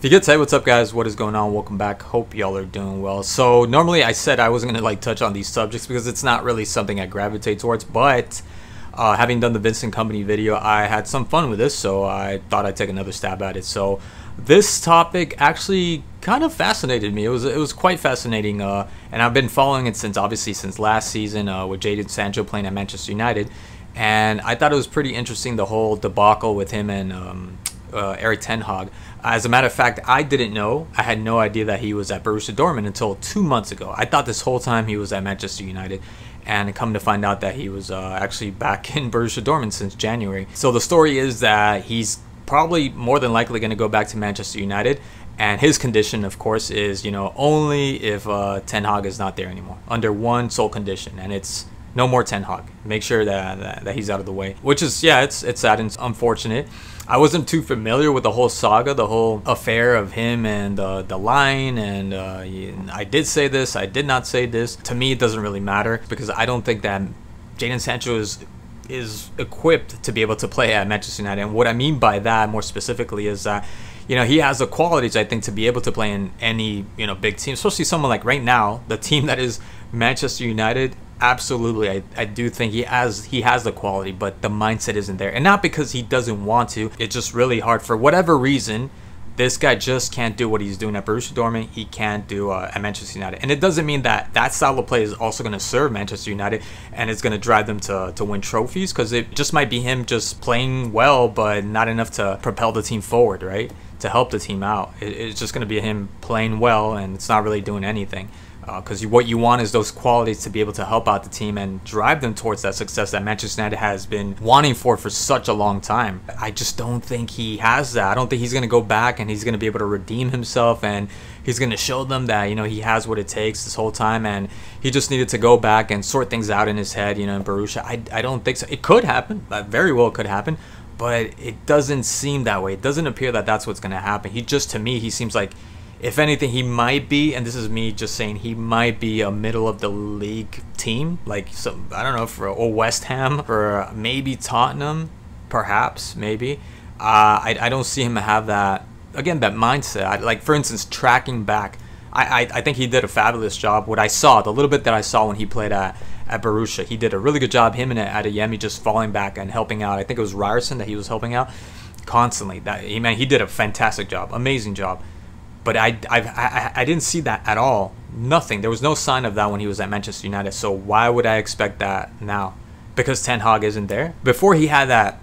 To get tight, what's up guys, what is going on? Welcome back, hope y'all are doing well. So normally I said I wasn't going to touch on these subjects because it's not really something I gravitate towards, but having done the Vincent Company video, I had some fun with this, so I thought I'd take another stab at it. So this topic actually kind of fascinated me. It was quite fascinating, and I've been following it since last season with Jadon Sancho playing at Manchester United, and I thought it was pretty interesting, the whole debacle with him and Erik Ten Hag. As a matter of fact, I didn't know. I had no idea that he was at Borussia Dortmund until 2 months ago. I thought this whole time he was at Manchester United, and come to find out that he was actually back in Borussia Dortmund since January. So the story is that he's probably more than likely going to go back to Manchester United, and his condition, of course, is only if Ten Hag is not there anymore, under one sole condition, and it's no more Ten Hag. Make sure that he's out of the way, which is, yeah, it's sad and unfortunate. I wasn't too familiar with the whole saga, the whole affair of him and the line, and I did say this, I did not say this. To me, it doesn't really matter because I don't think that Jadon Sancho is equipped to be able to play at Manchester United. And what I mean by that more specifically is that he has the qualities, I think, to be able to play in any big team, especially someone like right now, the team that is Manchester United. Absolutely, I do think he has the quality, but the mindset isn't there, and not because he doesn't want to. It's just really hard for whatever reason. This guy just can't do what he's doing at Borussia Dortmund. He can't do at Manchester United, and it doesn't mean that that style of play is also going to serve Manchester United and it's going to drive them to win trophies, because it just might be him just playing well, but not enough to propel the team forward, right? To help the team out. It's just going to be him playing well, and it's not really doing anything. Because what you want is those qualities to be able to help out the team and drive them towards that success that Manchester United has been wanting for such a long time. I just don't think he has that. I don't think he's going to go back and he's going to be able to redeem himself, and he's going to show them that he has what it takes this whole time, and he just needed to go back and sort things out in his head, in Borussia. I don't think so. It could happen. Very well could happen. But it doesn't seem that way. It doesn't appear that that's what's going to happen. To me, he seems like, if anything, he might be, and this is me just saying, he might be a middle of the league team, like some, I don't know, or West Ham, or maybe Tottenham, perhaps, maybe. I don't see him have that, again, that mindset. Like, for instance, tracking back, I think he did a fabulous job. What I saw, the little bit that I saw when he played at Borussia, he did a really good job. Him and Adeyemi just falling back and helping out. I think it was Ryerson that he was helping out constantly. He did a fantastic job, amazing job. But I didn't see that at all. Nothing. There was no sign of that when he was at Manchester United. So why would I expect that now? Because Ten Hag isn't there. Before he had that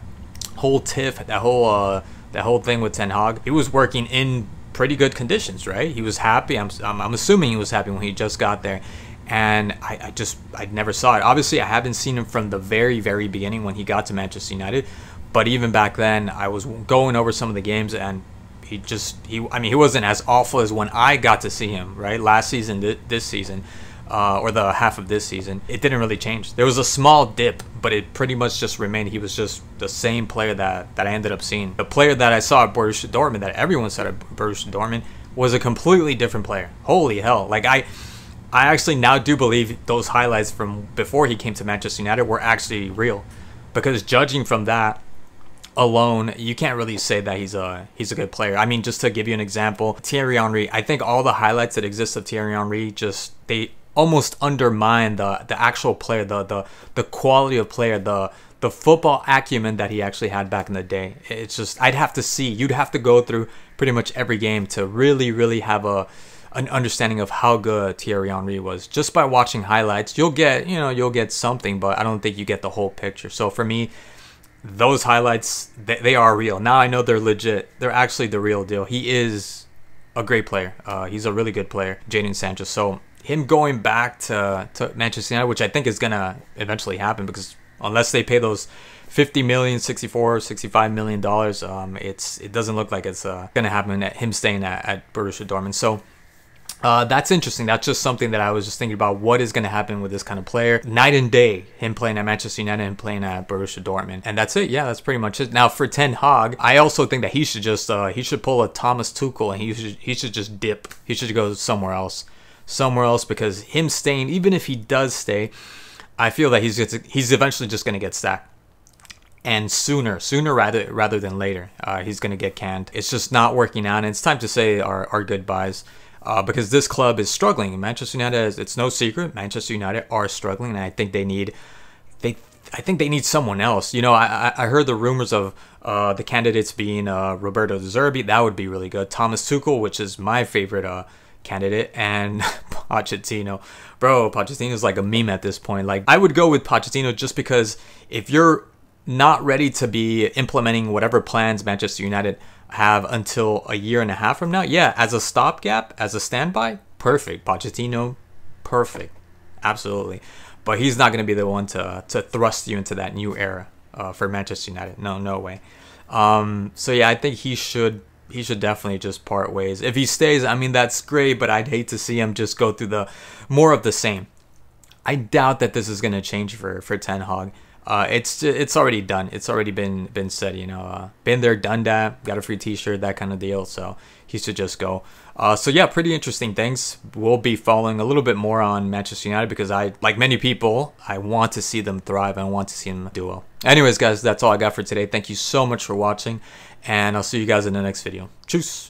whole tiff, that whole thing with Ten Hag, he was working in pretty good conditions, right? He was happy. I'm assuming he was happy when he just got there. And I never saw it. Obviously, I haven't seen him from the very, very beginning when he got to Manchester United. But even back then, I was going over some of the games, and he wasn't as awful as when I got to see him, right? Last season, this season, or the half of this season, it didn't really change. There was a small dip, but it pretty much just remained. He was just the same player that I ended up seeing. The player that I saw at Borussia Dortmund, that everyone said at Borussia Dortmund, was a completely different player. Holy hell. Like, I actually now do believe those highlights from before he came to Manchester United were actually real, because judging from that alone, you can't really say that he's a good player. I mean, just to give you an example, Thierry Henry, I think all the highlights that exist of Thierry Henry, they almost undermine the actual player, the quality of player, the football acumen that he actually had back in the day. It's just, you'd have to go through pretty much every game to really have an understanding of how good Thierry Henry was. Just by watching highlights, you'll get something, but I don't think you get the whole picture. So for me, those highlights, they are real. Now I know they're legit. They're actually the real deal. He is a great player. He's a really good player, Jadon Sancho. So him going back to Manchester United, which I think is going to eventually happen, because unless they pay those 50 million, 64, 65 million dollars, it doesn't look like it's going to happen, him staying at Borussia Dortmund. So that's interesting. That's just something that I was just thinking about. What is going to happen with this kind of player? Night and day, him playing at Manchester United and playing at Borussia Dortmund. And that's it. Yeah, that's pretty much it. Now, for Ten Hag, I also think that he should just, he should pull a Thomas Tuchel, and he should just dip. He should go somewhere else. Because him staying, even if he does stay, I feel that he's eventually just going to get sacked. and sooner rather than later. He's going to get canned. It's just not working out, and it's time to say our goodbyes. Because this club is struggling. Manchester United, it's no secret, Manchester United are struggling, and I think they need someone else. You know, I heard the rumors of the candidates being Roberto De Zerbi. That would be really good. Thomas Tuchel, which is my favorite candidate, and Pochettino. Bro, Pochettino is like a meme at this point. Like, I would go with Pochettino just because if you're not ready to be implementing whatever plans Manchester United have until a year and a half from now, yeah, as a stopgap, as a standby, perfect. Pochettino, perfect, absolutely. But he's not going to be the one to thrust you into that new era for Manchester United. No way. So yeah, I think he should definitely just part ways. If he stays, I mean, that's great, but I'd hate to see him just go through the more of the same. I doubt that this is going to change for Ten Hag. It's already done. It's already been said, you know, been there, done that, got a free t-shirt, that kind of deal. So he should just go. So yeah, pretty interesting things. We'll be following a little bit more on Manchester United because like many people, I want to see them thrive. I want to see them do well. Anyways, guys, that's all I got for today. Thank you so much for watching, and I'll see you guys in the next video. Tschüss.